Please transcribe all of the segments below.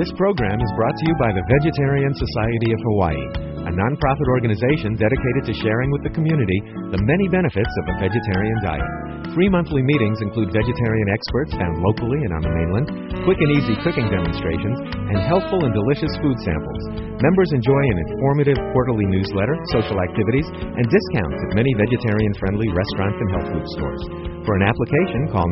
This program is brought to you by the Vegetarian Society of Hawaii, a nonprofit organization dedicated to sharing with the community the many benefits of a vegetarian diet. Free monthly meetings include vegetarian experts found locally and on the mainland, quick and easy cooking demonstrations, and healthful and delicious food samples. Members enjoy an informative quarterly newsletter, social activities, and discounts at many vegetarian-friendly restaurants and health food stores. For an application, call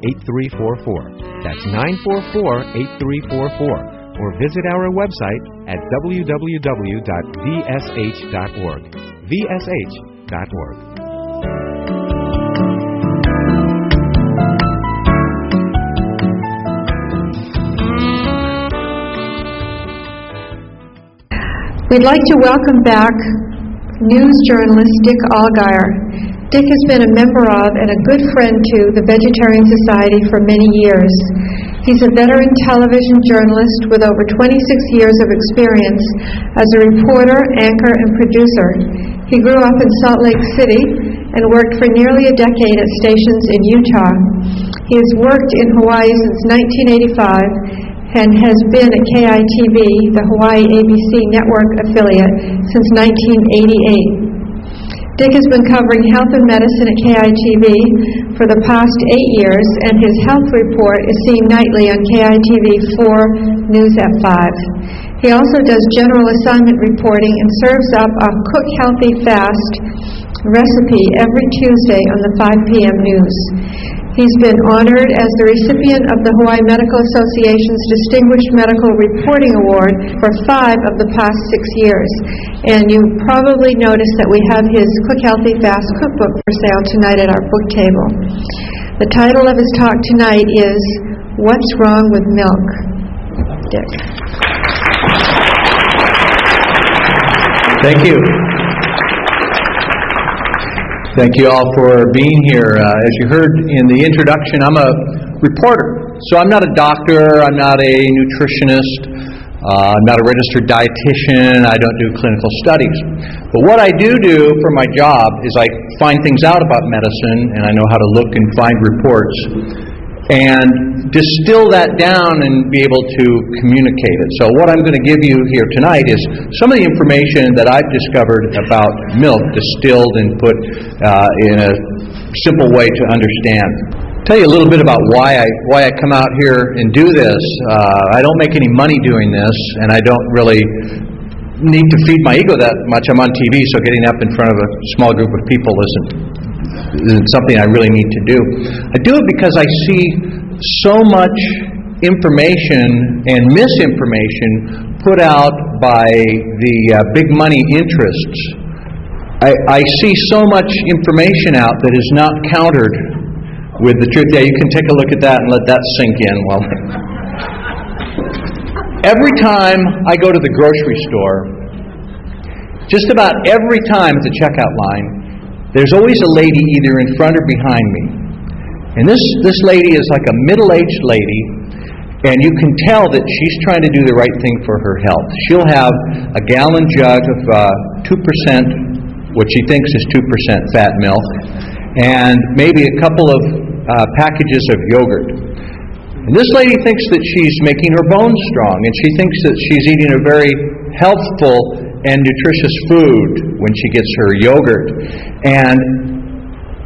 944-8344. That's 944-8344. Or visit our website at www.vsh.org. vsh.org. We'd like to welcome back news journalist Dick Allgire. Dick has been a member of and a good friend to the Vegetarian Society for many years. He's a veteran television journalist with over 26 years of experience as a reporter, anchor, and producer. He grew up in Salt Lake City and worked for nearly a decade at stations in Utah. He has worked in Hawaii since 1985 and has been at KITV, the Hawaii ABC network affiliate, since 1988. Dick has been covering health and medicine at KITV for the past 8 years, and his health report is seen nightly on KITV 4 News at 5. He also does general assignment reporting and serves up a Cook Healthy Fast recipe every Tuesday on the 5 p.m. news. He's been honored as the recipient of the Hawaii Medical Association's Distinguished Medical Reporting Award for 5 of the past 6 years. And you probably noticed that we have his Cook Healthy Fast cookbook for sale tonight at our book table. The title of his talk tonight is What's Wrong with Milk? Dick. Thank you. Thank you all for being here. As you heard in the introduction, I'm a reporter. So I'm not a doctor, I'm not a nutritionist, I'm not a registered dietitian, I don't do clinical studies. But what I do for my job is I find things out about medicine, and I know how to look and find reports, and distill that down and be able to communicate it. So what I'm going to give you here tonight is some of the information that I've discovered about milk, distilled and put in a simple way to understand. I'll tell you a little bit about why I come out here and do this. I don't make any money doing this, and I don't really need to feed my ego that much. I'm on TV, so getting up in front of a small group of people isn't something I really need to do. I do it because I see so much information and misinformation put out by the big money interests. I see so much information out that is not countered with the truth. Yeah, you can take a look at that and let that sink in. Well, every time I go to the grocery store, just about every time at the checkout line, there's always a lady either in front or behind me. And this lady is like a middle-aged lady, and you can tell that she's trying to do the right thing for her health. She'll have a gallon jug of 2%, what she thinks is 2% fat milk, and maybe a couple of packages of yogurt. And this lady thinks that she's making her bones strong, and she thinks that she's eating a very healthful and nutritious food when she gets her yogurt. And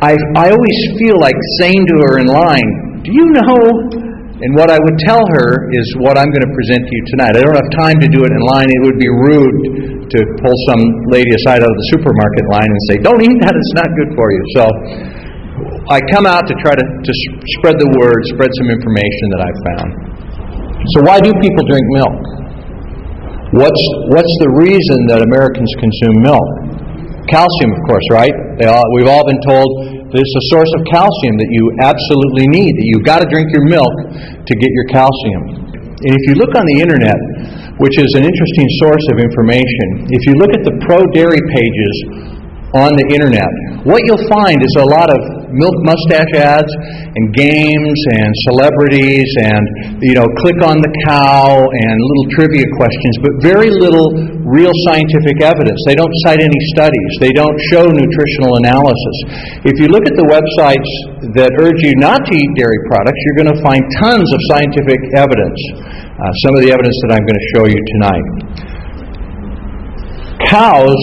I always feel like saying to her in line, do you know? And what I would tell her is what I'm going to present to you tonight. I don't have time to do it in line. It would be rude to pull some lady aside out of the supermarket line and say, don't eat that, it's not good for you. So I come out to try to spread the word, spread some information that I've found. So why do people drink milk? What's the reason that Americans consume milk? Calcium, of course, right? We've all been told that it's a source of calcium that you absolutely need, that you've got to drink your milk to get your calcium. And if you look on the internet, which is an interesting source of information, if you look at the pro-dairy pages on the internet, what you'll find is a lot of milk mustache ads and games and celebrities and, click on the cow and little trivia questions, but very little real scientific evidence. They don't cite any studies. They don't show nutritional analysis. If you look at the websites that urge you not to eat dairy products, you're going to find tons of scientific evidence. Some of the evidence that I'm going to show you tonight. Cows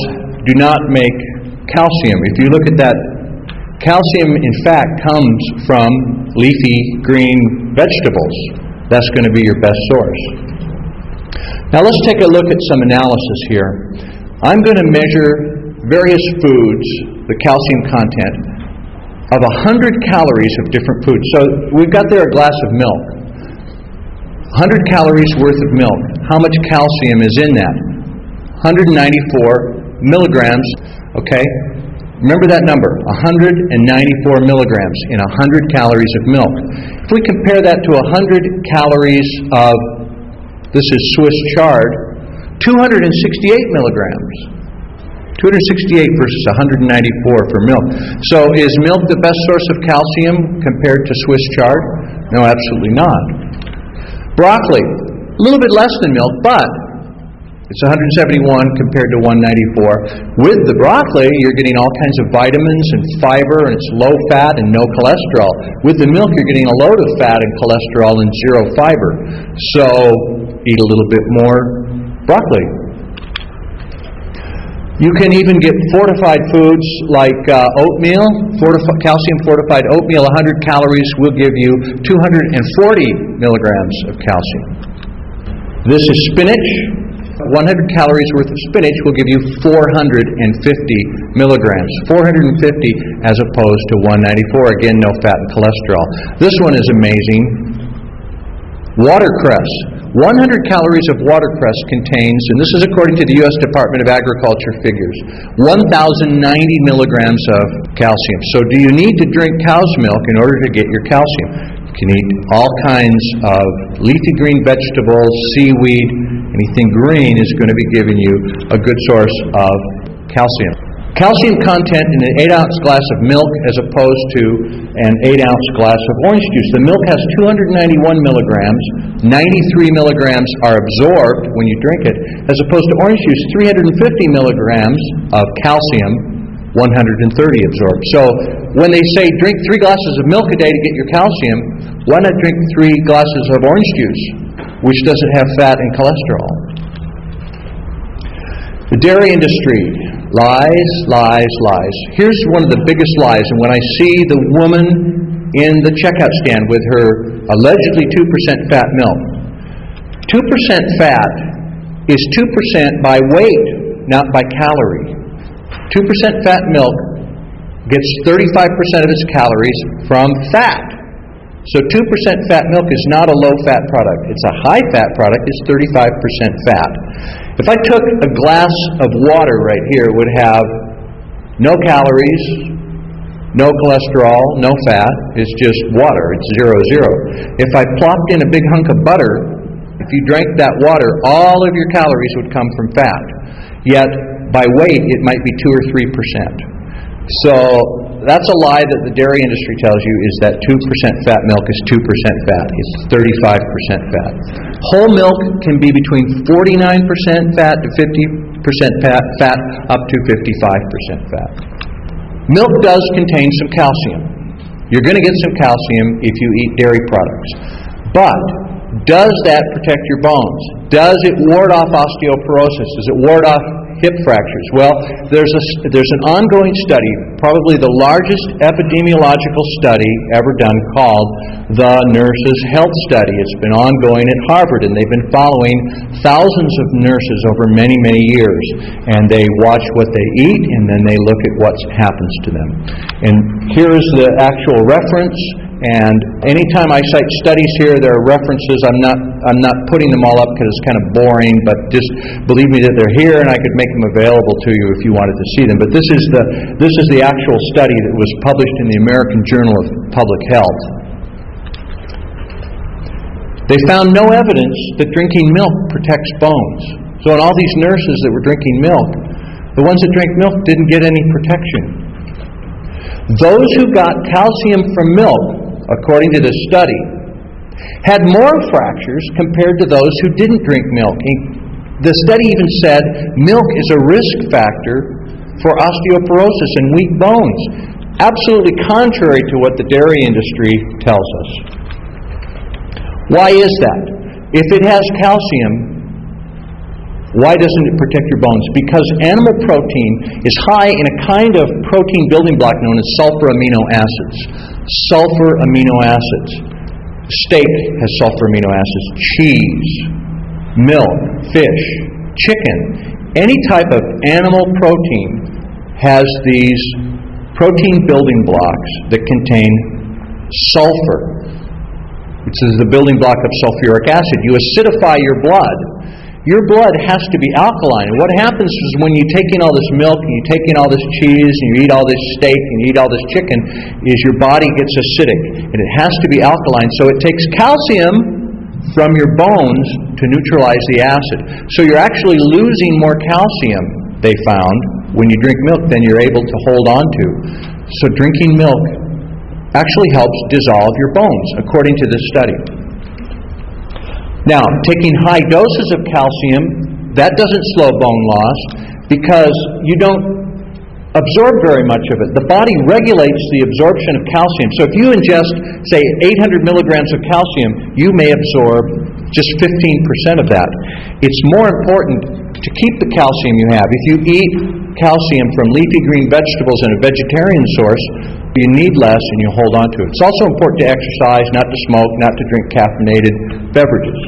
do not make calcium. If you look at that, calcium in fact comes from leafy green vegetables. That's going to be your best source. Now let's take a look at some analysis here. I'm going to measure various foods, the calcium content, of 100 calories of different foods. So we've got there a glass of milk. 100 calories worth of milk. How much calcium is in that? 194 milligrams, okay? Remember that number, 194 milligrams in 100 calories of milk. If we compare that to 100 calories of, this is Swiss chard, 268 milligrams. 268 versus 194 for milk. So is milk the best source of calcium compared to Swiss chard? No, absolutely not. Broccoli, a little bit less than milk, but it's 171 compared to 194. With the broccoli, you're getting all kinds of vitamins and fiber, and it's low fat and no cholesterol. With the milk, you're getting a load of fat and cholesterol and zero fiber. So eat a little bit more broccoli. You can even get fortified foods like oatmeal, calcium-fortified oatmeal. 100 calories will give you 240 milligrams of calcium. This is spinach. 100 calories worth of spinach will give you 450 milligrams. 450 as opposed to 194. Again, no fat and cholesterol. This one is amazing. Watercress. 100 calories of watercress contains, and this is according to the U.S. Department of Agriculture figures, 1,090 milligrams of calcium. So do you need to drink cow's milk in order to get your calcium? You can eat all kinds of leafy green vegetables, seaweed, anything green is going to be giving you a good source of calcium. Calcium content in an 8-ounce glass of milk as opposed to an 8-ounce glass of orange juice. The milk has 291 milligrams, 93 milligrams are absorbed when you drink it, as opposed to orange juice, 350 milligrams of calcium, 130 absorbed. So when they say drink 3 glasses of milk a day to get your calcium, why not drink 3 glasses of orange juice, which doesn't have fat and cholesterol? The dairy industry. Lies, lies, lies. Here's one of the biggest lies, and when I see the woman in the checkout stand with her allegedly 2% fat milk, 2% fat is 2% by weight, not by calorie. 2% fat milk gets 35% of its calories from fat. So 2% fat milk is not a low-fat product. It's a high-fat product. It's 35% fat. If I took a glass of water right here, it would have no calories, no cholesterol, no fat. It's just water. It's 0, 0. If I plopped in a big hunk of butter, if you drank that water, all of your calories would come from fat. Yet, by weight, it might be 2 or 3%. So that's a lie that the dairy industry tells you, is that 2% fat milk is 2% fat. It's 35% fat. Whole milk can be between 49% fat to 50% fat, up to 55% fat. Milk does contain some calcium. You're going to get some calcium if you eat dairy products. But does that protect your bones? Does it ward off osteoporosis? Does it ward off hip fractures? Well, there's an ongoing study, probably the largest epidemiological study ever done, called the Nurses' Health Study. It's been ongoing at Harvard, and they've been following thousands of nurses over many, many years. And they watch what they eat, and then they look at what happens to them. And here's the actual reference. And anytime I cite studies here, there are references. I'm not putting them all up because it's kind of boring, but just believe me that they're here, and I could make them available to you if you wanted to see them. But this is the actual study that was published in the American Journal of Public Health. They found no evidence that drinking milk protects bones. So in all these nurses that were drinking milk, the ones that drank milk didn't get any protection. Those who got calcium from milk, according to this study, had more fractures compared to those who didn't drink milk. The study even said milk is a risk factor for osteoporosis and weak bones. Absolutely contrary to what the dairy industry tells us. Why is that? If it has calcium, why doesn't it protect your bones? Because animal protein is high in a kind of protein building block known as sulfur amino acids. Sulfur amino acids. Steak has sulfur amino acids. Cheese, milk, fish, chicken, any type of animal protein has these protein building blocks that contain sulfur, which is the building block of sulfuric acid. You acidify your blood. Your blood has to be alkaline. And what happens is when you take in all this milk and you take in all this cheese and you eat all this steak and you eat all this chicken, is your body gets acidic. And it has to be alkaline. So it takes calcium from your bones to neutralize the acid. So you're actually losing more calcium, they found, when you drink milk than you're able to hold on to. So drinking milk actually helps dissolve your bones, according to this study. Now, taking high doses of calcium, that doesn't slow bone loss because you don't absorb very much of it. The body regulates the absorption of calcium. So if you ingest, say, 800 milligrams of calcium, you may absorb just 15% of that. It's more important to keep the calcium you have. If you eat calcium from leafy green vegetables and a vegetarian source, you need less and you hold on to it. It's also important to exercise, not to smoke, not to drink caffeinated beverages.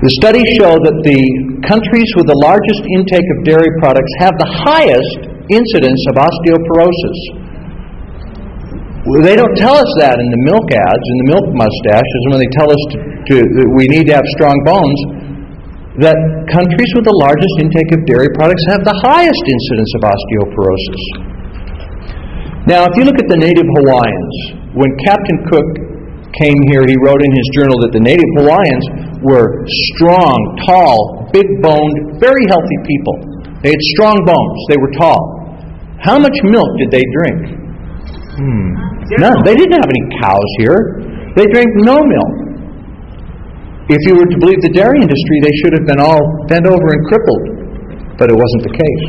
The studies show that the countries with the largest intake of dairy products have the highest incidence of osteoporosis. They don't tell us that in the milk ads, in the milk mustaches, when they tell us that we need to have strong bones, that countries with the largest intake of dairy products have the highest incidence of osteoporosis. Now, if you look at the native Hawaiians, when Captain Cook came here, he wrote in his journal that the native Hawaiians were strong, tall, big-boned, very healthy people. They had strong bones. They were tall. How much milk did they drink? None. They didn't have any cows here. They drank no milk. If you were to believe the dairy industry, they should have been all bent over and crippled. But it wasn't the case.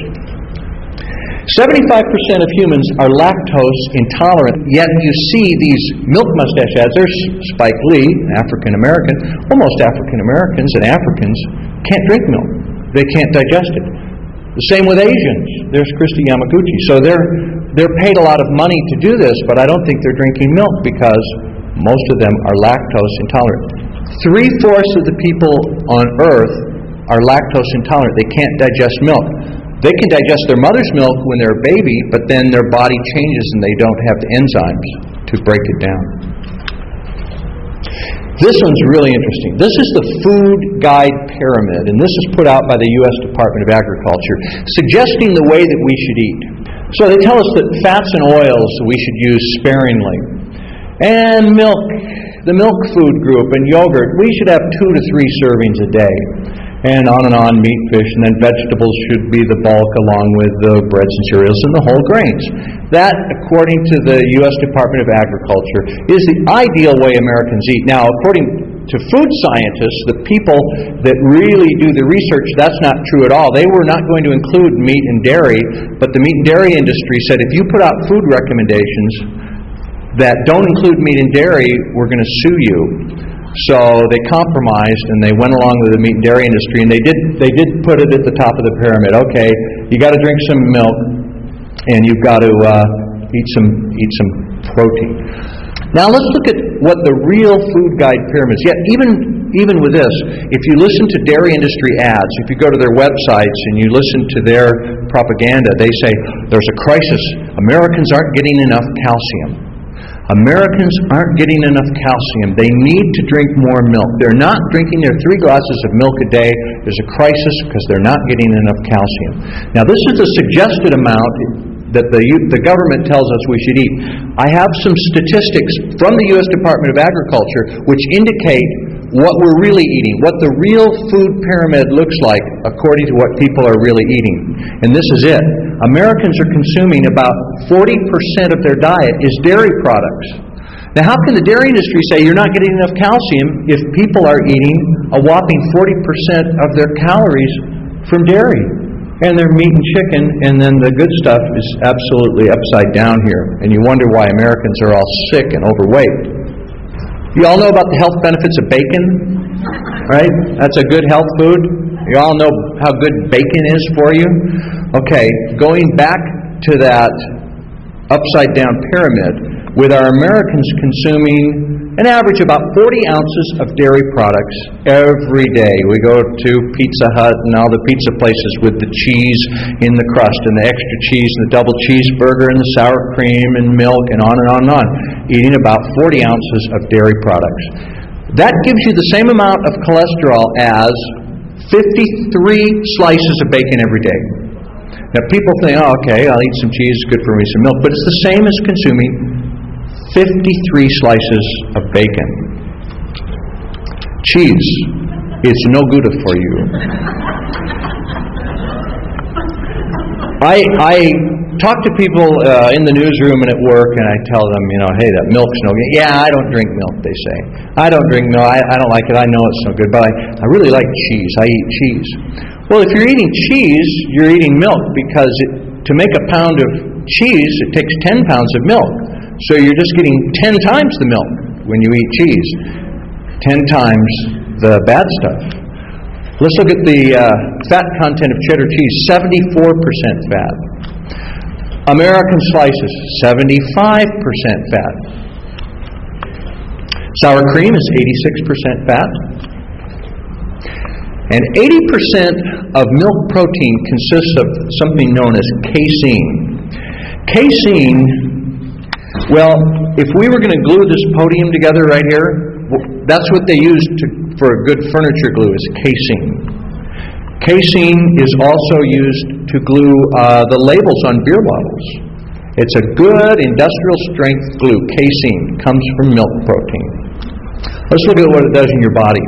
75% of humans are lactose intolerant, yet you see these milk mustache ads. There's Spike Lee, African American. Well, most African Americans and Africans can't drink milk. They can't digest it. The same with Asians. There's Christy Yamaguchi. So they're paid a lot of money to do this, but I don't think they're drinking milk because most of them are lactose intolerant. 3/4 of the people on Earth are lactose intolerant. They can't digest milk. They can digest their mother's milk when they're a baby, but then their body changes and they don't have the enzymes to break it down. This one's really interesting. This is the Food Guide Pyramid, and this is put out by the U.S. Department of Agriculture, suggesting the way that we should eat. So they tell us that fats and oils we should use sparingly. And milk, the milk food group, and yogurt, we should have 2 to 3 servings a day. And on, meat, fish, and then vegetables should be the bulk along with the breads and cereals and the whole grains. That, according to the U.S. Department of Agriculture, is the ideal way Americans eat. Now, according to food scientists, the people that really do the research, that's not true at all. They were not going to include meat and dairy, but the meat and dairy industry said if you put out food recommendations that don't include meat and dairy, we're going to sue you. So they compromised and they went along with the meat and dairy industry, and they did put it at the top of the pyramid. Okay, you got to drink some milk and you've got to eat some protein. Now let's look at what the real food guide pyramid is. Yet even with this, if you listen to dairy industry ads, if you go to their websites and you listen to their propaganda, they say there's a crisis. Americans aren't getting enough calcium. Americans aren't getting enough calcium. They need to drink more milk. They're not drinking their 3 glasses of milk a day. There's a crisis because they're not getting enough calcium. Now, this is a suggested amount that the government tells us we should eat. I have some statistics from the U.S. Department of Agriculture which indicate what we're really eating, what the real food pyramid looks like according to what people are really eating. And this is it. Americans are consuming about 40% of their diet is dairy products. Now, how can the dairy industry say you're not getting enough calcium if people are eating a whopping 40% of their calories from dairy? And they're meat and chicken, and then the good stuff is absolutely upside down here. And you wonder why Americans are all sick and overweight. You all know about the health benefits of bacon, right? That's a good health food. You all know how good bacon is for you. Okay, going back to that upside down pyramid, with our Americans consuming an average about 40 ounces of dairy products every day. We go to Pizza Hut and all the pizza places with the cheese in the crust and the extra cheese and the double cheeseburger and the sour cream and milk and on and on and on, eating about 40 ounces of dairy products. That gives you the same amount of cholesterol as 53 slices of bacon every day. Now people think, oh, okay, I'll eat some cheese, it's good for me, some milk, but it's the same as consuming 53 slices of bacon. Cheese, it's no good for you. I talk to people in the newsroom and at work, and I tell them, hey, that milk's no good. Yeah, I don't drink milk, they say. I don't drink milk. I don't like it. I know it's no good, but I really like cheese. I eat cheese. Well, if you're eating cheese, you're eating milk, because to make a pound of cheese, it takes 10 pounds of milk. So you're just getting 10 times the milk when you eat cheese. 10 times the bad stuff. Let's look at the fat content of cheddar cheese. 74% fat. American slices, 75% fat. Sour cream is 86% fat. And 80% of milk protein consists of something known as casein. Casein, well, if we were going to glue this podium together right here, that's what they use for a good furniture glue, is casein. Casein is also used to glue the labels on beer bottles. It's a good industrial strength glue. Casein comes from milk protein. Let's look at what it does in your body.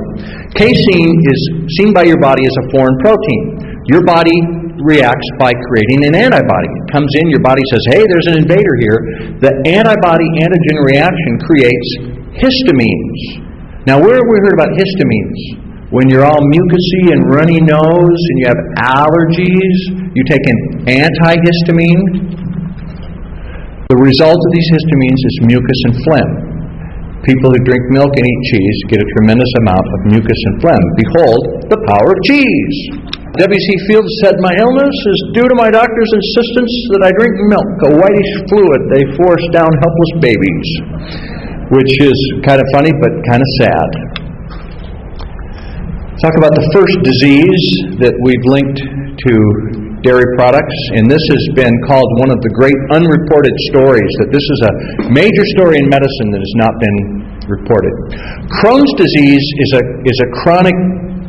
Casein is seen by your body as a foreign protein. Your body reacts by creating an antibody. It comes in, your body says, hey, there's an invader here. The antibody-antigen reaction creates histamines. Now, where have we heard about histamines? When you're all mucousy and runny nose and you have allergies, you take an antihistamine. The result of these histamines is mucus and phlegm. People who drink milk and eat cheese get a tremendous amount of mucus and phlegm. Behold, the power of cheese. W.C. Fields said, my illness is due to my doctor's insistence that I drink milk, a whitish fluid they force down helpless babies. Which is kind of funny, but kind of sad. Talk about the first disease that we've linked to dairy products, and this has been called one of the great unreported stories, that this is a major story in medicine that has not been reported. Crohn's disease is a chronic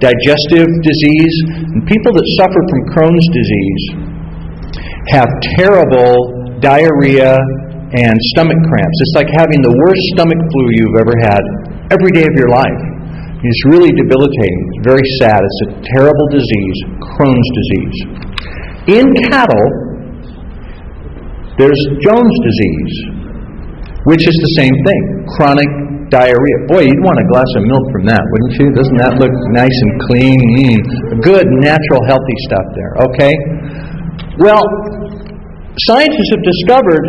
digestive disease, and people that suffer from Crohn's disease have terrible diarrhea and stomach cramps. It's like having the worst stomach flu you've ever had every day of your life. It's really debilitating. It's very sad. It's a terrible disease, Crohn's disease. In cattle, there's Jones disease, which is the same thing, chronic diarrhea. Boy, you'd want a glass of milk from that, wouldn't you? Doesn't that look nice and clean? Good, natural, healthy stuff there, okay? Well, scientists have discovered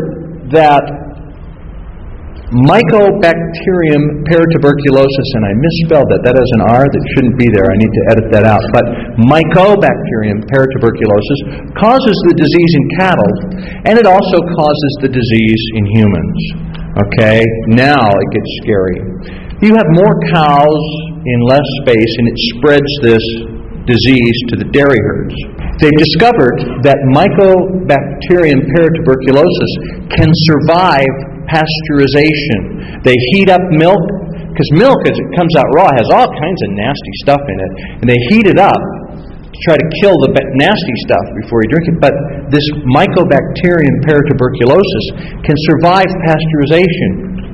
that Mycobacterium paratuberculosis, and I misspelled that. That has an R that shouldn't be there. I need to edit that out. But Mycobacterium paratuberculosis causes the disease in cattle, and it also causes the disease in humans. Okay? Now it gets scary. You have more cows in less space, and it spreads this disease to the dairy herds. They've discovered that Mycobacterium paratuberculosis can survive pasteurization. They heat up milk, because milk, as it comes out raw, has all kinds of nasty stuff in it, and they heat it up to try to kill the nasty stuff before you drink it. But this Mycobacterium paratuberculosis can survive pasteurization.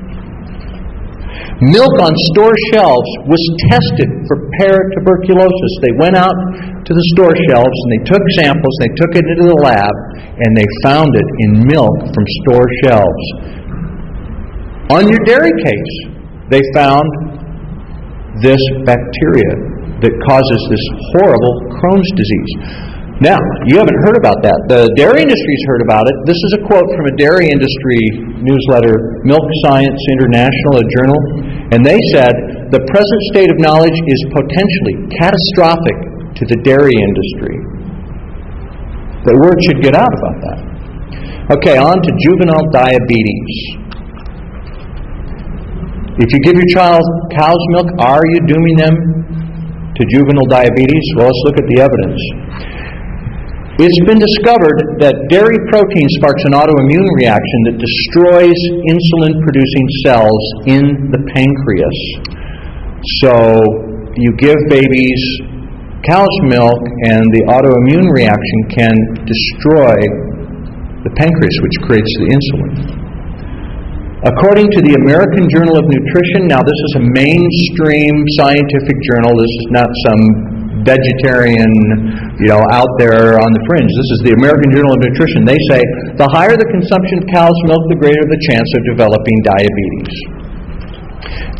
Milk on store shelves was tested for paratuberculosis. They went out to the store shelves and they took samples, they took it into the lab, and they found it in milk from store shelves. On your dairy case, they found this bacteria that causes this horrible Crohn's disease. Now, you haven't heard about that. The dairy industry's heard about it. This is a quote from a dairy industry newsletter, Milk Science International, a journal, and they said, "The present state of knowledge is potentially catastrophic to the dairy industry." The word should get out about that. Okay, on to juvenile diabetes. If you give your child cow's milk, are you dooming them to juvenile diabetes? Well, let's look at the evidence. It's been discovered that dairy protein sparks an autoimmune reaction that destroys insulin-producing cells in the pancreas. So you give babies cow's milk and the autoimmune reaction can destroy the pancreas, which creates the insulin. According to the American Journal of Nutrition, now this is a mainstream scientific journal, this is not some vegetarian, out there on the fringe. This is the American Journal of Nutrition. They say, the higher the consumption of cow's milk, the greater the chance of developing diabetes.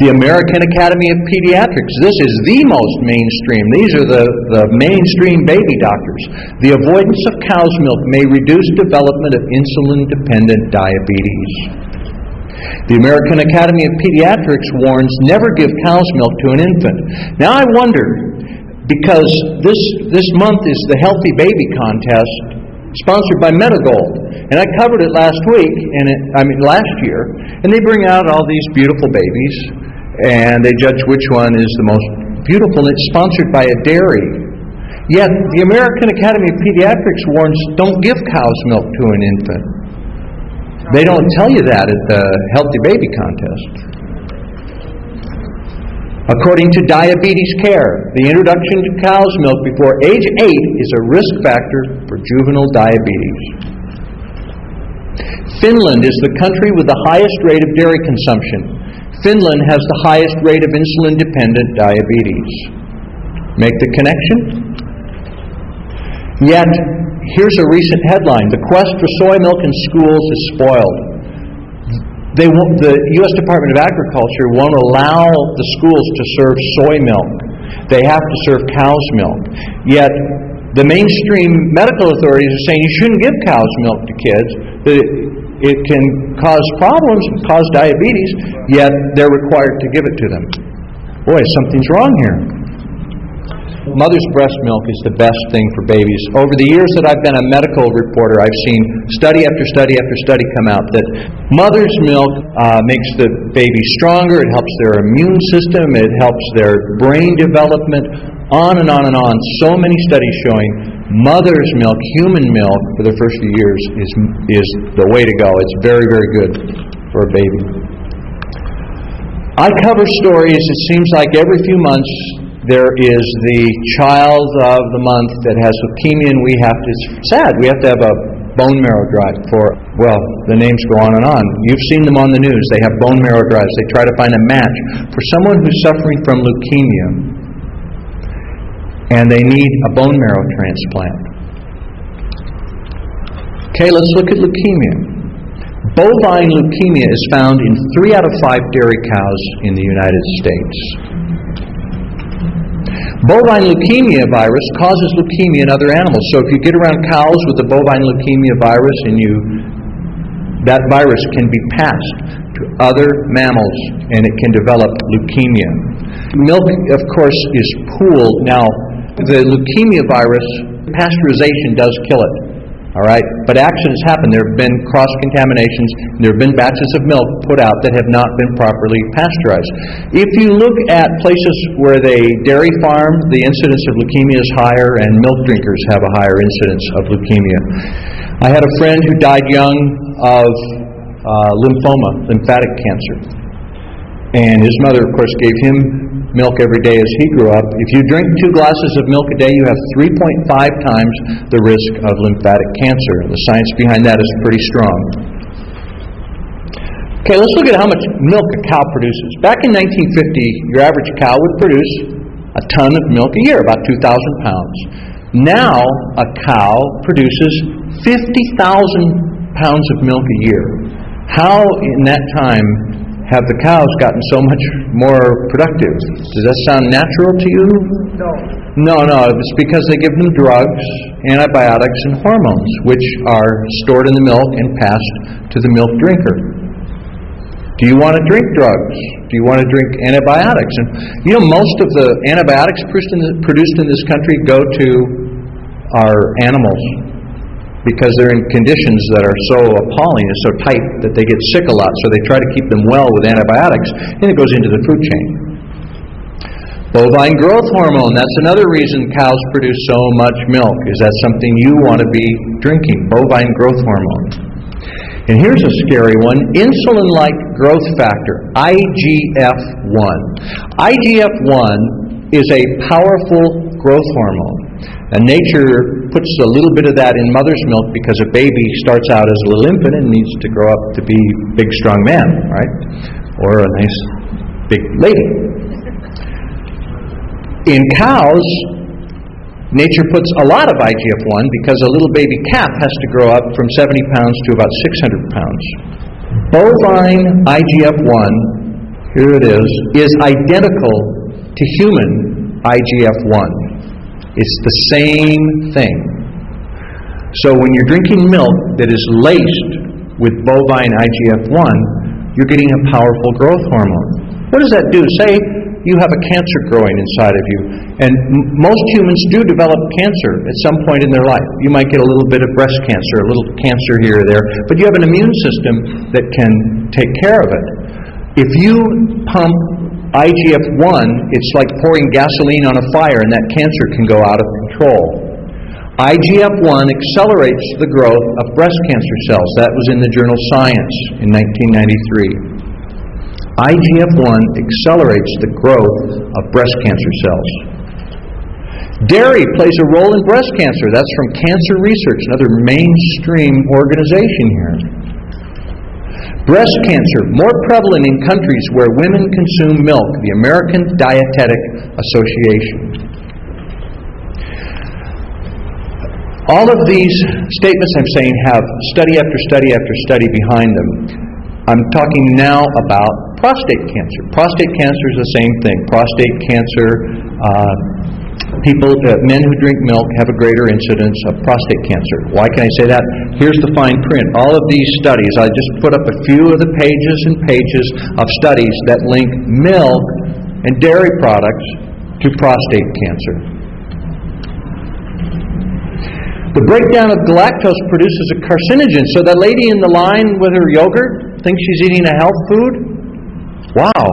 The American Academy of Pediatrics, this is the most mainstream. These are the mainstream baby doctors. The avoidance of cow's milk may reduce development of insulin-dependent diabetes. The American Academy of Pediatrics warns, never give cow's milk to an infant. Now I wonder, because this month is the Healthy Baby Contest, sponsored by Medigold, and I covered it last week, last year, and they bring out all these beautiful babies, and they judge which one is the most beautiful, and it's sponsored by a dairy. Yet the American Academy of Pediatrics warns, don't give cow's milk to an infant. They don't tell you that at the Healthy Baby Contest. According to Diabetes Care, the introduction to cow's milk before age 8 is a risk factor for juvenile diabetes. Finland is the country with the highest rate of dairy consumption. Finland has the highest rate of insulin-dependent diabetes. Make the connection? Yet, here's a recent headline. The quest for soy milk in schools is spoiled. The U.S. Department of Agriculture won't allow the schools to serve soy milk. They have to serve cow's milk. Yet, the mainstream medical authorities are saying you shouldn't give cow's milk to kids, that it can cause problems, cause diabetes, yet they're required to give it to them. Boy, something's wrong here. Mother's breast milk is the best thing for babies. Over the years that I've been a medical reporter, I've seen study after study after study come out that mother's milk makes the baby stronger, it helps their immune system, it helps their brain development, on and on and on. So many studies showing mother's milk, human milk, for the first few years is the way to go. It's very, very good for a baby. I cover stories, it seems like every few months, there is the child of the month that has leukemia, and it's sad, we have to have a bone marrow drive for, the names go on and on. You've seen them on the news. They have bone marrow drives. They try to find a match for someone who's suffering from leukemia, and they need a bone marrow transplant. Okay, let's look at leukemia. Bovine leukemia is found in 3 out of 5 dairy cows in the United States. Bovine leukemia virus causes leukemia in other animals. So if you get around cows with the bovine leukemia virus and that virus can be passed to other mammals and it can develop leukemia. Milk, of course, is pooled. Now, the leukemia virus, pasteurization does kill it. All right, but accidents happen. There have been cross-contaminations. There have been batches of milk put out that have not been properly pasteurized. If you look at places where they dairy farm, the incidence of leukemia is higher, and milk drinkers have a higher incidence of leukemia. I had a friend who died young of lymphoma, lymphatic cancer. And his mother, of course, gave him milk every day as he grew up. If you drink 2 glasses of milk a day, you have 3.5 times the risk of lymphatic cancer. And the science behind that is pretty strong. Okay, let's look at how much milk a cow produces. Back in 1950, your average cow would produce a ton of milk a year, about 2,000 pounds. Now, a cow produces 50,000 pounds of milk a year. How, in that time, have the cows gotten so much more productive? Does that sound natural to you? No. No, it's because they give them drugs, antibiotics, and hormones, which are stored in the milk and passed to the milk drinker. Do you want to drink drugs? Do you want to drink antibiotics? And you know, most of the antibiotics produced in this country go to our animals because they're in conditions that are so appalling and so tight that they get sick a lot, so they try to keep them well with antibiotics, and it goes into the food chain. Bovine growth hormone, that's another reason cows produce so much milk. Is that something you want to be drinking? Bovine growth hormone. And here's a scary one, insulin-like growth factor, IGF-1. IGF-1 is a powerful growth hormone. And nature puts a little bit of that in mother's milk because a baby starts out as a little infant and needs to grow up to be a big, strong man, right? Or a nice, big lady. In cows, nature puts a lot of IGF-1 because a little baby calf has to grow up from 70 pounds to about 600 pounds. Bovine IGF-1, here it is identical to human IGF-1. It's the same thing. So when you're drinking milk that is laced with bovine IGF-1, you're getting a powerful growth hormone. What does that do? Say you have a cancer growing inside of you, and most humans do develop cancer at some point in their life. You might get a little bit of breast cancer, a little cancer here or there, but you have an immune system that can take care of it. If you pump IGF-1, it's like pouring gasoline on a fire, and that cancer can go out of control. IGF-1 accelerates the growth of breast cancer cells. That was in the journal Science in 1993. IGF-1 accelerates the growth of breast cancer cells. Dairy plays a role in breast cancer. That's from Cancer Research, another mainstream organization here. Breast cancer, more prevalent in countries where women consume milk, the American Dietetic Association. All of these statements I'm saying have study after study after study behind them. I'm talking now about prostate cancer. Prostate cancer is the same thing. Prostate cancer, men who drink milk have a greater incidence of prostate cancer. Why can I say that? Here's the fine print. All of these studies, I just put up a few of the pages and pages of studies that link milk and dairy products to prostate cancer. The breakdown of galactose produces a carcinogen. So that lady in the line with her yogurt thinks she's eating a health food? Wow.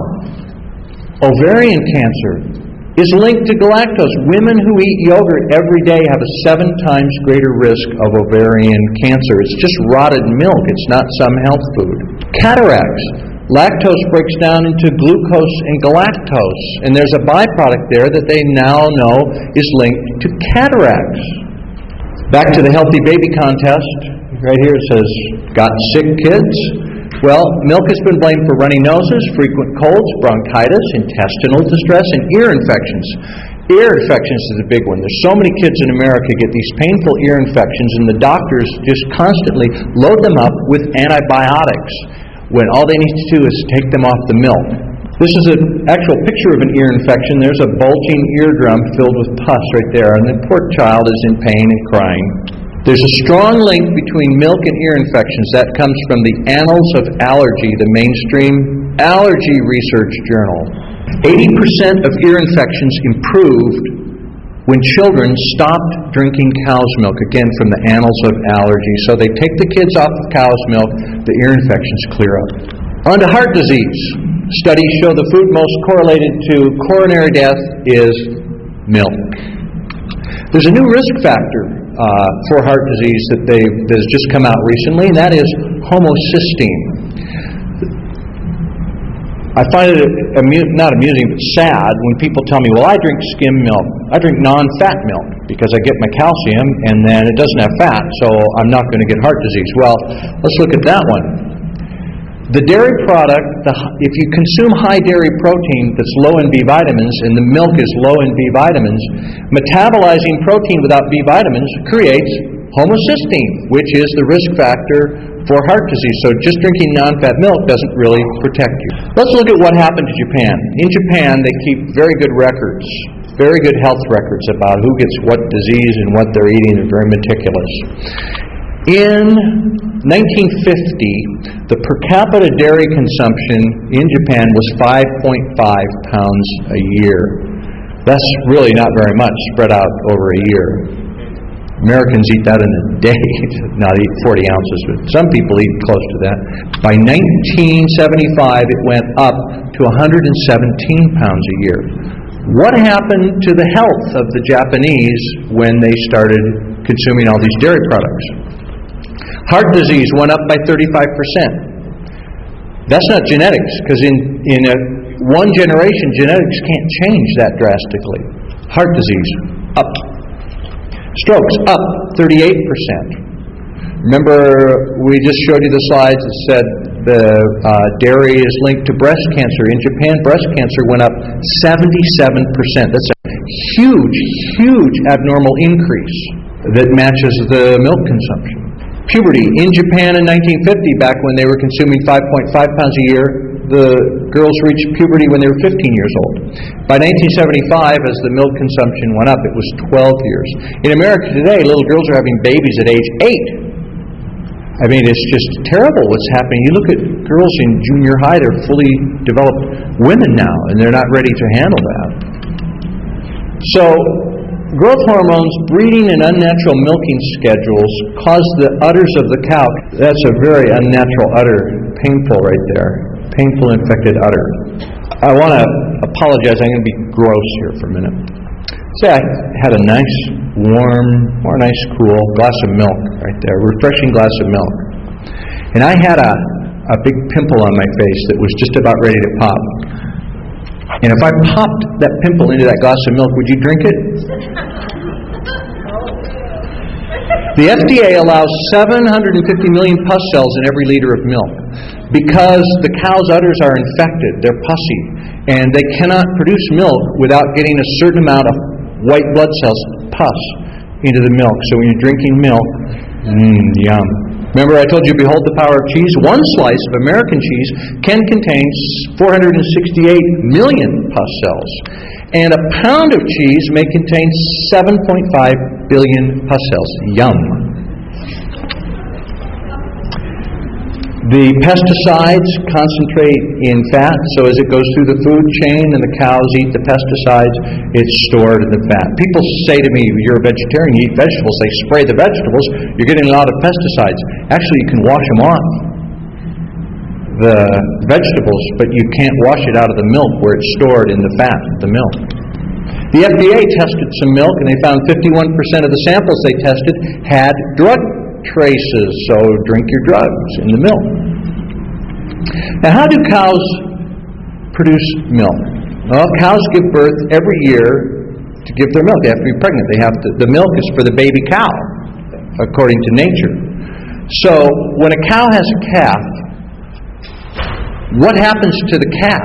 Ovarian cancer is linked to galactose. Women who eat yogurt every day have a 7 times greater risk of ovarian cancer. It's just rotted milk. It's not some health food. Cataracts. Lactose breaks down into glucose and galactose. And there's a byproduct there that they now know is linked to cataracts. Back to the Healthy Baby Contest. Right here it says, got sick kids? Well, milk has been blamed for runny noses, frequent colds, bronchitis, intestinal distress, and ear infections. Ear infections is a big one. There's so many kids in America get these painful ear infections, and the doctors just constantly load them up with antibiotics when all they need to do is take them off the milk. This is an actual picture of an ear infection. There's a bulging eardrum filled with pus right there, and the poor child is in pain and crying. There's a strong link between milk and ear infections. That comes from the Annals of Allergy, the mainstream allergy research journal. 80% of ear infections improved when children stopped drinking cow's milk, again from the Annals of Allergy. So they take the kids off of cow's milk, the ear infections clear up. On to heart disease. Studies show the food most correlated to coronary death is milk. There's a new risk factor for heart disease that has just come out recently, and that is homocysteine. I find it not amusing, but sad when people tell me, well, I drink skim milk. I drink non-fat milk because I get my calcium, and then it doesn't have fat, so I'm not going to get heart disease. Well, let's look at that one. The dairy product, if you consume high dairy protein that's low in B vitamins, and the milk is low in B vitamins, metabolizing protein without B vitamins creates homocysteine, which is the risk factor for heart disease. So just drinking non-fat milk doesn't really protect you. Let's look at what happened to Japan. In Japan, they keep very good records, very good health records about who gets what disease and what they're eating. They're very meticulous. In 1950, the per capita dairy consumption in Japan was 5.5 pounds a year. That's really not very much spread out over a year. Americans eat that in a day, not eat 40 ounces, but some people eat close to that. By 1975, it went up to 117 pounds a year. What happened to the health of the Japanese when they started consuming all these dairy products? Heart disease went up by 35%. That's not genetics, because in one generation, genetics can't change that drastically. Heart disease, up. Strokes, up 38%. Remember, we just showed you the slides that said the dairy is linked to breast cancer. In Japan, breast cancer went up 77%. That's a huge, huge abnormal increase that matches the milk consumption. Puberty. In Japan in 1950, back when they were consuming 5.5 pounds a year, the girls reached puberty when they were 15 years old. By 1975, as the milk consumption went up, it was 12 years. In America today, little girls are having babies at age 8. I mean, it's just terrible what's happening. You look at girls in junior high, they're fully developed women now, and they're not ready to handle that. So, growth hormones, breeding, and unnatural milking schedules cause the udders of the cow. That's a very unnatural udder. Painful right there. Painful infected udder. I want to apologize. I'm going to be gross here for a minute. Say I had a nice, warm, or nice, cool glass of milk right there. Refreshing glass of milk. And I had a big pimple on my face that was just about ready to pop. And if I popped that pimple into that glass of milk, would you drink it? The FDA allows 750 million pus cells in every liter of milk because the cow's udders are infected. They're pussy. And they cannot produce milk without getting a certain amount of white blood cells, pus, into the milk. So when you're drinking milk, yum. Remember I told you, behold the power of cheese? One slice of American cheese can contain 468 million pus cells. And a pound of cheese may contain 7.5 billion pus cells. Yum. The pesticides concentrate in fat, so as it goes through the food chain and the cows eat the pesticides, it's stored in the fat. People say to me, you're a vegetarian, you eat vegetables, they spray the vegetables, you're getting a lot of pesticides. Actually, you can wash them off, the vegetables, but you can't wash it out of the milk where it's stored in the fat of the milk. The FDA tested some milk and they found 51% of the samples they tested had drug traces, so drink your drugs in the milk. Now, how do cows produce milk? Well, cows give birth every year to give their milk. They have to be pregnant. The milk is for the baby cow, according to nature. So, when a cow has a calf, what happens to the calf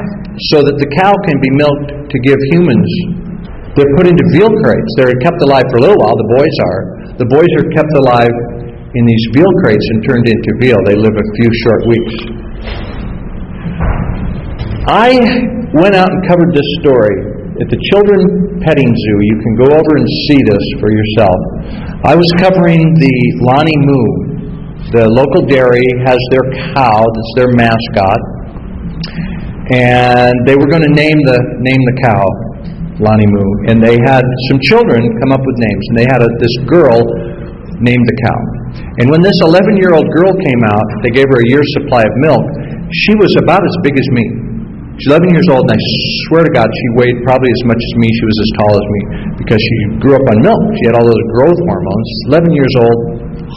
so that the cow can be milked to give humans? They're put into veal crates. They're kept alive for a little while, the boys are. The boys are kept alive in these veal crates and turned into veal. They live a few short weeks. I went out and covered this story at the Children's Petting Zoo. You can go over and see this for yourself. I was covering the Lonnie Moo. The local dairy has their cow, that's their mascot, and they were going to name the cow Lonnie Moo. And they had some children come up with names, and they had this girl named the cow. And when this 11-year-old girl came out, they gave her a year's supply of milk. She was about as big as me. She's 11 years old, and I swear to God, she weighed probably as much as me. She was as tall as me because she grew up on milk. She had all those growth hormones. 11 years old,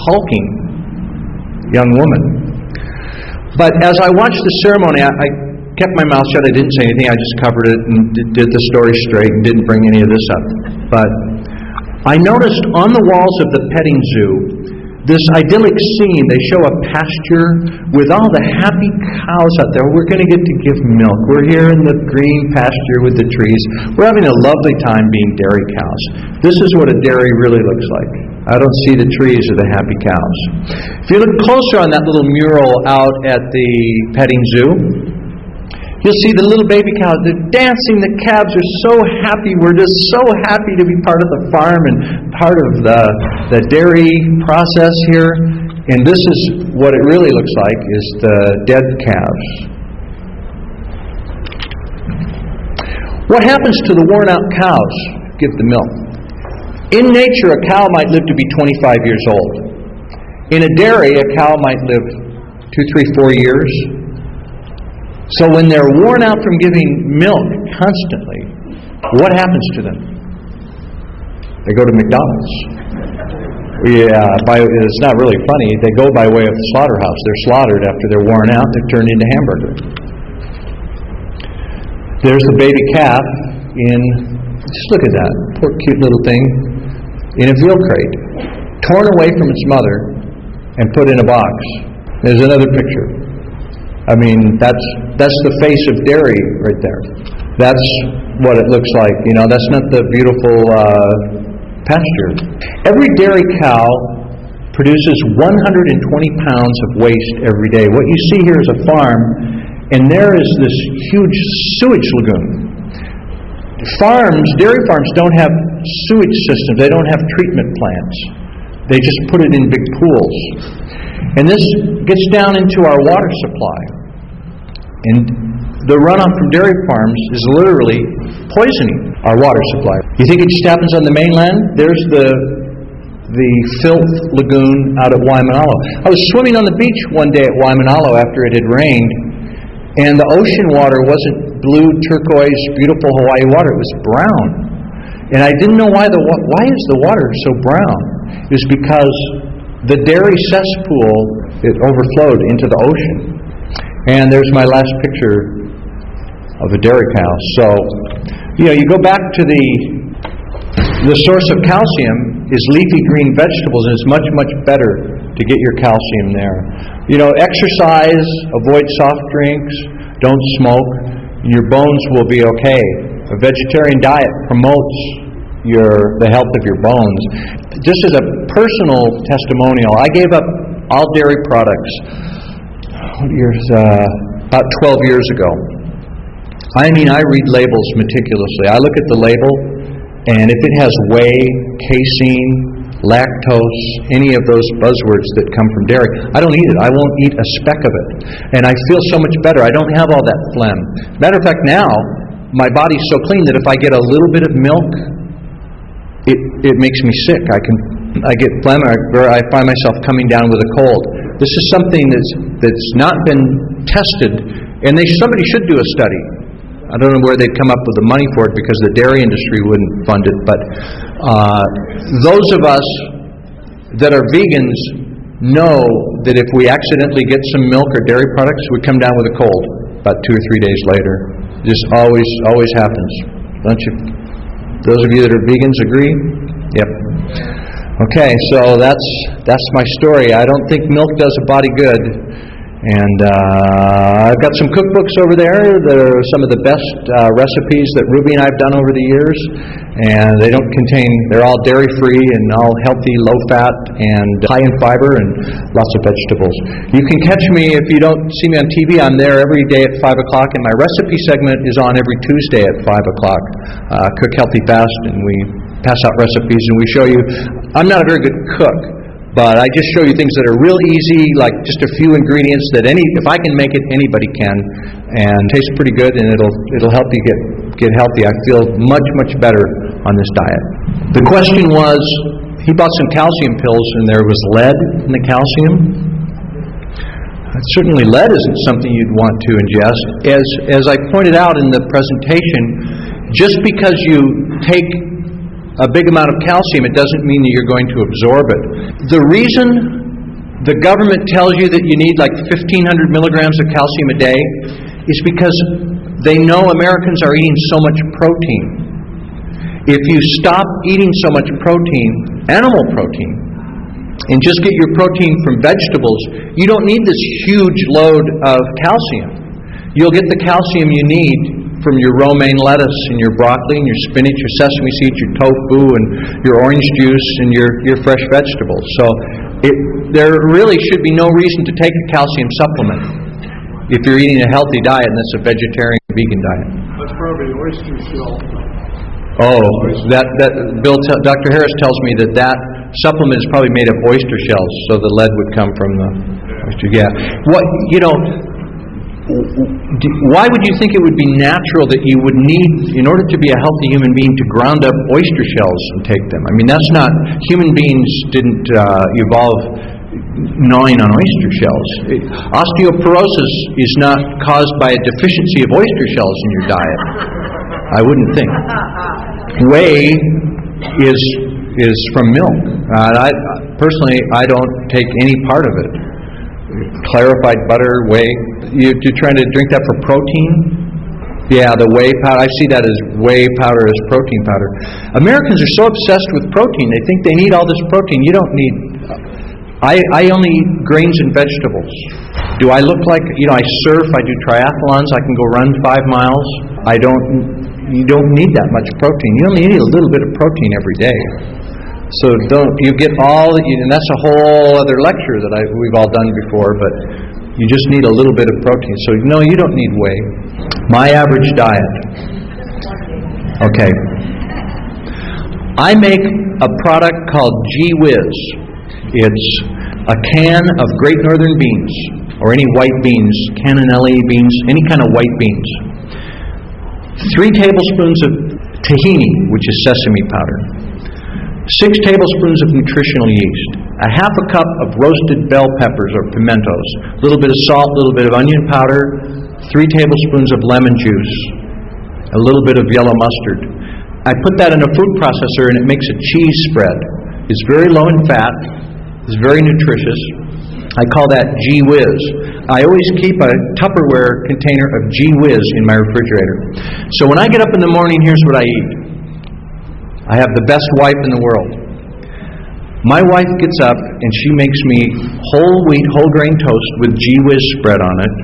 hulking young woman. But as I watched the ceremony, I kept my mouth shut. I didn't say anything. I just covered it and did the story straight and didn't bring any of this up. But I noticed on the walls of the petting zoo, this idyllic scene. They show a pasture with all the happy cows out there. We're going to get to give milk. We're here in the green pasture with the trees. We're having a lovely time being dairy cows. This is what a dairy really looks like. I don't see the trees or the happy cows. If you look closer on that little mural out at the petting zoo, you'll see the little baby cows. They're dancing. The calves are so happy. We're just so happy to be part of the farm and part of the dairy process here. And this is what it really looks like, is the dead calves. What happens to the worn-out cows? Give the milk. In nature, a cow might live to be 25 years old. In a dairy, a cow might live 2, 3, 4 years. So when they're worn out from giving milk constantly, what happens to them? They go to McDonald's. It's not really funny. They go by way of the slaughterhouse. They're slaughtered after they're worn out. They're turned into hamburger. There's the baby calf just look at that, poor cute little thing, in a veal crate, torn away from its mother and put in a box. There's another picture. I mean, that's the face of dairy right there. That's what it looks like. You know, that's not the beautiful pasture. Every dairy cow produces 120 pounds of waste every day. What you see here is a farm, and there is this huge sewage lagoon. Dairy farms don't have sewage systems. They don't have treatment plants. They just put it in big pools. And this gets down into our water supply. And the runoff from dairy farms is literally poisoning our water supply. You think it just happens on the mainland? There's the filth lagoon out at Waimanalo. I was swimming on the beach one day at Waimanalo after it had rained, and the ocean water wasn't blue, turquoise, beautiful Hawaii water. It was brown. And I didn't know why is the water so brown? It was because the dairy cesspool, it overflowed into the ocean. And there's my last picture of a dairy cow. So, you go back to the source of calcium is leafy green vegetables, and it's much, much better to get your calcium there. Exercise, avoid soft drinks, don't smoke, and your bones will be okay. A vegetarian diet promotes the health of your bones. Just as a personal testimonial, I gave up all dairy products about 12 years ago. I read labels meticulously. I look at the label, and if it has whey, casein, lactose, any of those buzzwords that come from dairy, I don't eat it. I won't eat a speck of it. And I feel so much better. I don't have all that phlegm. Matter of fact, now, my body's so clean that if I get a little bit of milk, it makes me sick. I get phlegm, or I find myself coming down with a cold. This is something that's not been tested, and somebody should do a study. I don't know where they'd come up with the money for it, because the dairy industry wouldn't fund it. But those of us that are vegans know that if we accidentally get some milk or dairy products, we come down with a cold about 2 or 3 days later. Just always happens. Don't you? Those of you that are vegans agree? Yep. Okay, so that's my story. I don't think milk does a body good. And I've got some cookbooks over there that are some of the best recipes that Ruby and I have done over the years. And they're all dairy-free and all healthy, low-fat, and high in fiber and lots of vegetables. You can catch me, if you don't see me on TV, I'm there every day at 5 o'clock, and my recipe segment is on every Tuesday at 5 o'clock. Cook Healthy Fast, and we pass out recipes, and we show you. I'm not a very good cook, but I just show you things that are real easy, like just a few ingredients that if I can make it, anybody can, and tastes pretty good, and it'll help you get healthy. I feel much, much better on this diet. The question was, he bought some calcium pills, and there was lead in the calcium. Certainly lead isn't something you'd want to ingest. As I pointed out in the presentation, just because you take a big amount of calcium, it doesn't mean that you're going to absorb it. The reason the government tells you that you need like 1,500 milligrams of calcium a day is because they know Americans are eating so much protein. If you stop eating so much protein, animal protein, and just get your protein from vegetables, you don't need this huge load of calcium. You'll get the calcium you need from your romaine lettuce and your broccoli and your spinach, your sesame seeds, your tofu, and your orange juice, and your fresh vegetables. So there really should be no reason to take a calcium supplement if you're eating a healthy diet and it's a vegetarian or vegan diet. That's probably oyster shell. Oh, Dr. Harris tells me that supplement is probably made of oyster shells, so the lead would come from the oyster. Yeah. Why would you think it would be natural that you would need, in order to be a healthy human being, to ground up oyster shells and take them? I mean, that's not, human beings didn't evolve gnawing on oyster shells. Osteoporosis is not caused by a deficiency of oyster shells in your diet. I wouldn't think. Whey is from milk. Personally, I don't take any part of it. Clarified butter, whey. You're trying to drink that for protein? Yeah, the whey powder. I see that as whey powder as protein powder. Americans are so obsessed with protein. They think they need all this protein. You don't need... I only eat grains and vegetables. Do I look like... I surf, I do triathlons, I can go run 5 miles. You don't need that much protein. You only need a little bit of protein every day. So you get all that and that's a whole other lecture that we've all done before, but you just need a little bit of protein. So no, you don't need whey. My average diet. Okay. I make a product called Gee Whiz. It's a can of Great Northern beans, or any white beans, cannellini beans, any kind of white beans. 3 tablespoons of tahini, which is sesame powder. 6 tablespoons of nutritional yeast, a half a cup of roasted bell peppers or pimentos, a little bit of salt, a little bit of onion powder, 3 tablespoons of lemon juice, a little bit of yellow mustard. I put that in a food processor and it makes a cheese spread. It's very low in fat, it's very nutritious. I call that Gee Whiz. I always keep a Tupperware container of Gee Whiz in my refrigerator. So when I get up in the morning, here's what I eat. I have the best wife in the world. My wife gets up and she makes me whole wheat, whole grain toast with Gee Whiz spread on it.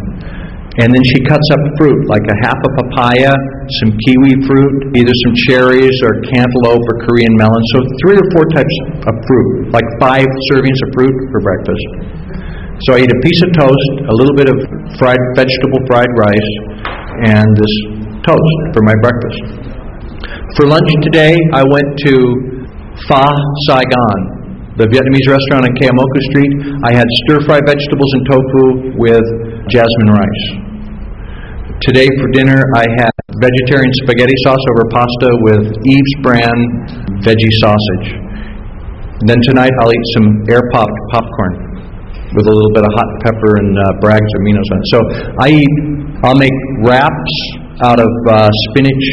And then she cuts up fruit, like a half a papaya, some kiwi fruit, either some cherries or cantaloupe or Korean melon. So 3 or 4 types of fruit, like 5 servings of fruit for breakfast. So I eat a piece of toast, a little bit of vegetable fried rice, and this toast for my breakfast. For lunch today, I went to Pho Saigon, the Vietnamese restaurant on Keomoku Street. I had stir-fried vegetables and tofu with jasmine rice. Today for dinner, I had vegetarian spaghetti sauce over pasta with Eve's brand veggie sausage. And then tonight, I'll eat some air-popped popcorn with a little bit of hot pepper and Bragg's aminos on it. So I'll make wraps out of spinach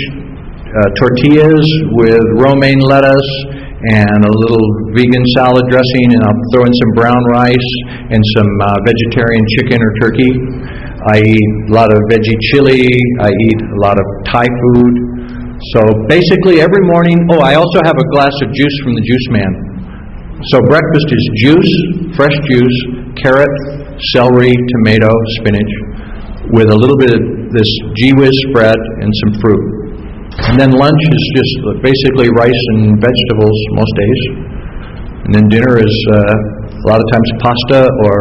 tortillas with romaine lettuce and a little vegan salad dressing, and I'll throw in some brown rice and some vegetarian chicken or turkey. I eat a lot of veggie chili. I eat a lot of Thai food. So basically every morning, I also have a glass of juice from the juice man. So breakfast is juice, fresh juice, carrot, celery, tomato, spinach, with a little bit of this Gee Whiz spread and some fruit. And then lunch is just basically rice and vegetables most days. And then dinner is a lot of times pasta or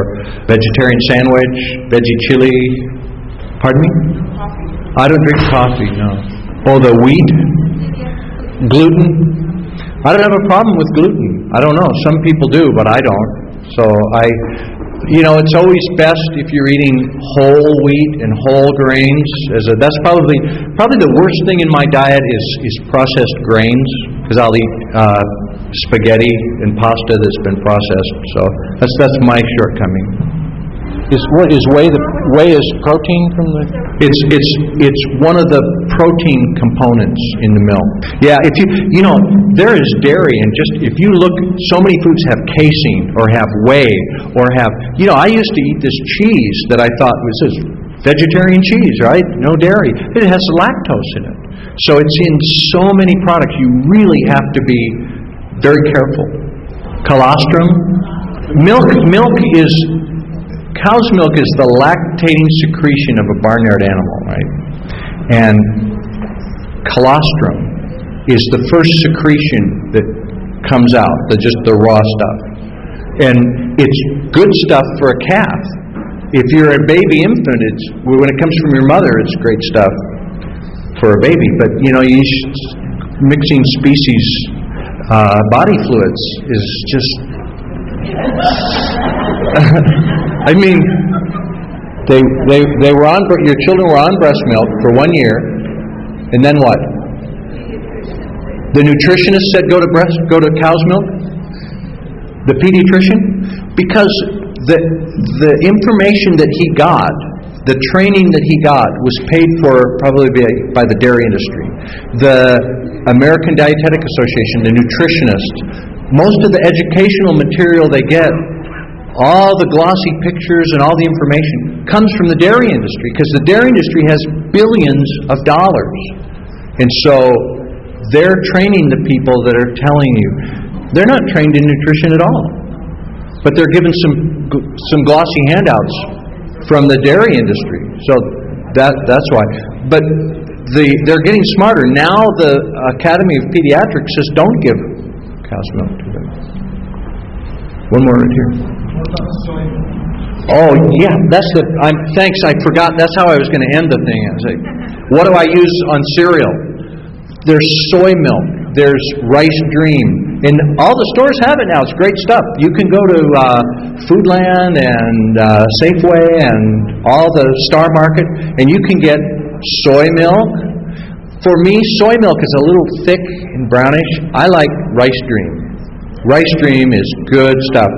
vegetarian sandwich, veggie chili. Pardon me? I don't drink coffee, no. Oh, the wheat? Gluten? I don't have a problem with gluten. I don't know. Some people do, but I don't. So it's always best if you're eating whole wheat and whole grains. That's probably the worst thing in my diet is processed grains, because I'll eat spaghetti and pasta that's been processed. So that's my shortcoming. Is whey protein from the? It's one of the protein components in the milk. Yeah, if there is dairy, and if you look, so many foods have casein or have whey or have. I used to eat this cheese that I thought was this vegetarian cheese, right? No dairy. It has lactose in it, so it's in so many products. You really have to be very careful. Colostrum. Milk is, cow's milk is the lactating secretion of a barnyard animal, right? And colostrum is the first secretion that comes out, just the raw stuff. And it's good stuff for a calf. If you're a baby infant, when it comes from your mother, it's great stuff for a baby. But, mixing species body fluids is just... I mean, they were on, your children were on breast milk for 1 year, and then what? The nutritionist said go to cow's milk? The pediatrician? Because the information that he got, the training that he got, was paid for probably by the dairy industry. The American Dietetic Association, the nutritionist, most of the educational material they get, all the glossy pictures and all the information comes from the dairy industry, because the dairy industry has billions of dollars. And so they're training the people that are telling you. They're not trained in nutrition at all. But they're given some glossy handouts from the dairy industry. So that's why. But they're getting smarter. Now the Academy of Pediatrics says don't give cow's milk to them. One more right here. Oh yeah, thanks, I forgot. That's how I was going to end the thing. I was like, what do I use on cereal? There's soy milk. There's Rice Dream. And all the stores have it now. It's great stuff. You can go to Foodland and Safeway and all the Star Market, and you can get soy milk. For me, soy milk is a little thick and brownish. I like Rice Dream. Rice Dream is good stuff.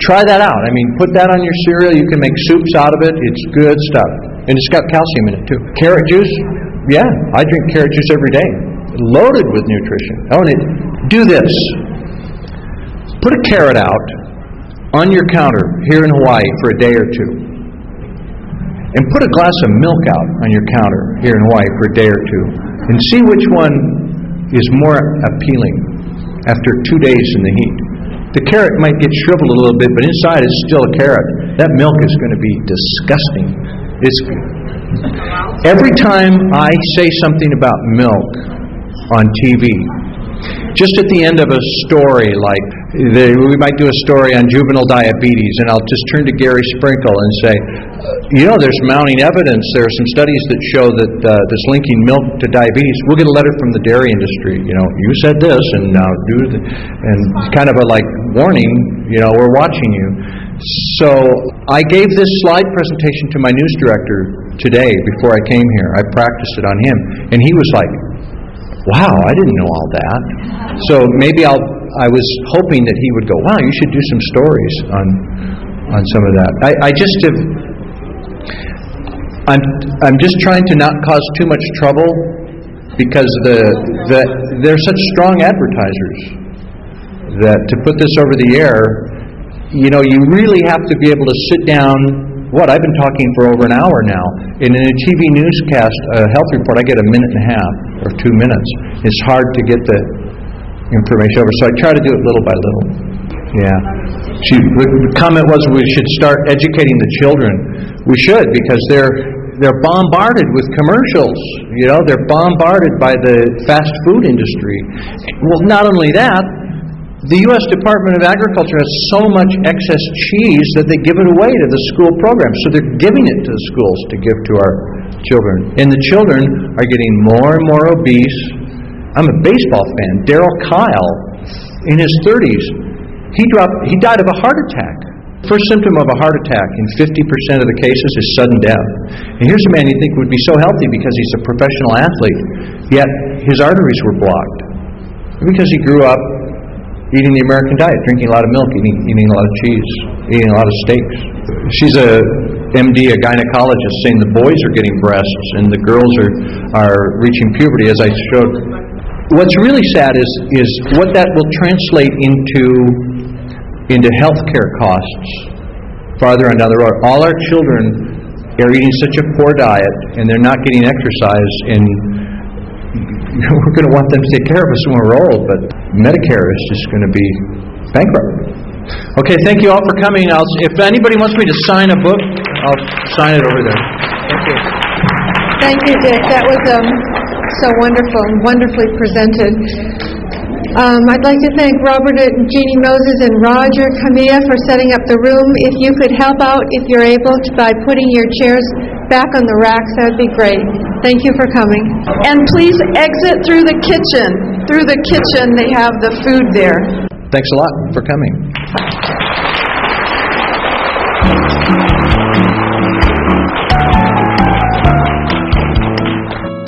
Try that out. I mean, put that on your cereal. You can make soups out of it. It's good stuff. And it's got calcium in it, too. Carrot juice? Yeah, I drink carrot juice every day. Loaded with nutrition. Do this. Put a carrot out on your counter here in Hawaii for a day or two. And put a glass of milk out on your counter here in Hawaii for a day or two. And see which one is more appealing after 2 days in the heat. The carrot might get shriveled a little bit, but inside it's still a carrot. That milk is going to be disgusting. Every time I say something about milk on TV, just at the end of a story, like we might do a story on juvenile diabetes, and I'll just turn to Gary Sprinkle and say, there's mounting evidence. There are some studies that show that this linking milk to diabetes. We'll get a letter from the dairy industry. You said this, and now and kind of a warning. We're watching you. So I gave this slide presentation to my news director today before I came here. I practiced it on him, and he was like, wow, I didn't know all that. So maybe I was hoping that he would go, wow, you should do some stories on some of that. I'm just trying to not cause too much trouble, because they're such strong advertisers that to put this over the air, you really have to be able to sit down. I've been talking for over an hour now. In a TV newscast, a health report, I get a minute and a half or 2 minutes. It's hard to get the information over, so I try to do it little by little. Yeah. The comment was we should start educating the children. We should, because they're bombarded with commercials. They're bombarded by the fast food industry. Well, not only that, the U.S. Department of Agriculture has so much excess cheese that they give it away to the school program. So they're giving it to the schools to give to our children. And the children are getting more and more obese. I'm a baseball fan. Darryl Kyle, in his 30s, he died of a heart attack. First symptom of a heart attack in 50% of the cases is sudden death. And here's a man you think would be so healthy because he's a professional athlete, yet his arteries were blocked. Because he grew up eating the American diet, drinking a lot of milk, eating a lot of cheese, eating a lot of steaks. She's a MD, a gynecologist, saying the boys are getting breasts and the girls are reaching puberty, as I showed. What's really sad is what that will translate into healthcare costs farther on down the road. All our children are eating such a poor diet, and they're not getting exercise, and we're going to want them to take care of us when we're old, but Medicare is just going to be bankrupt. Okay, thank you all for coming. If anybody wants me to sign a book, I'll sign it over there. Thank you. Thank you, Dick. That was so wonderful and wonderfully presented. I'd like to thank Robert and Jeannie Moses and Roger Camilla for setting up the room. If you could help out, if you're able, by putting your chairs back on the racks, that would be great. Thank you for coming. And please exit through the kitchen. Through the kitchen, they have the food there. Thanks a lot for coming.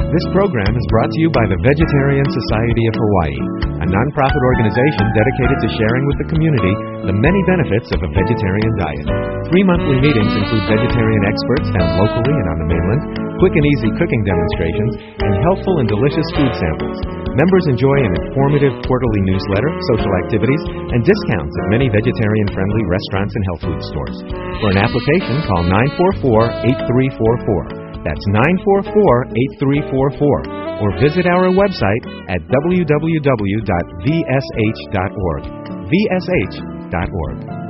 This program is brought to you by the Vegetarian Society of Hawaii, a nonprofit organization dedicated to sharing with the community the many benefits of a vegetarian diet. 3 monthly meetings include vegetarian experts found locally and on the mainland, quick and easy cooking demonstrations, and healthful and delicious food samples. Members enjoy an informative quarterly newsletter, social activities, and discounts at many vegetarian-friendly restaurants and health food stores. For an application, call 944-8344. That's 944-8344. Or visit our website at www.vsh.org. vsh.org.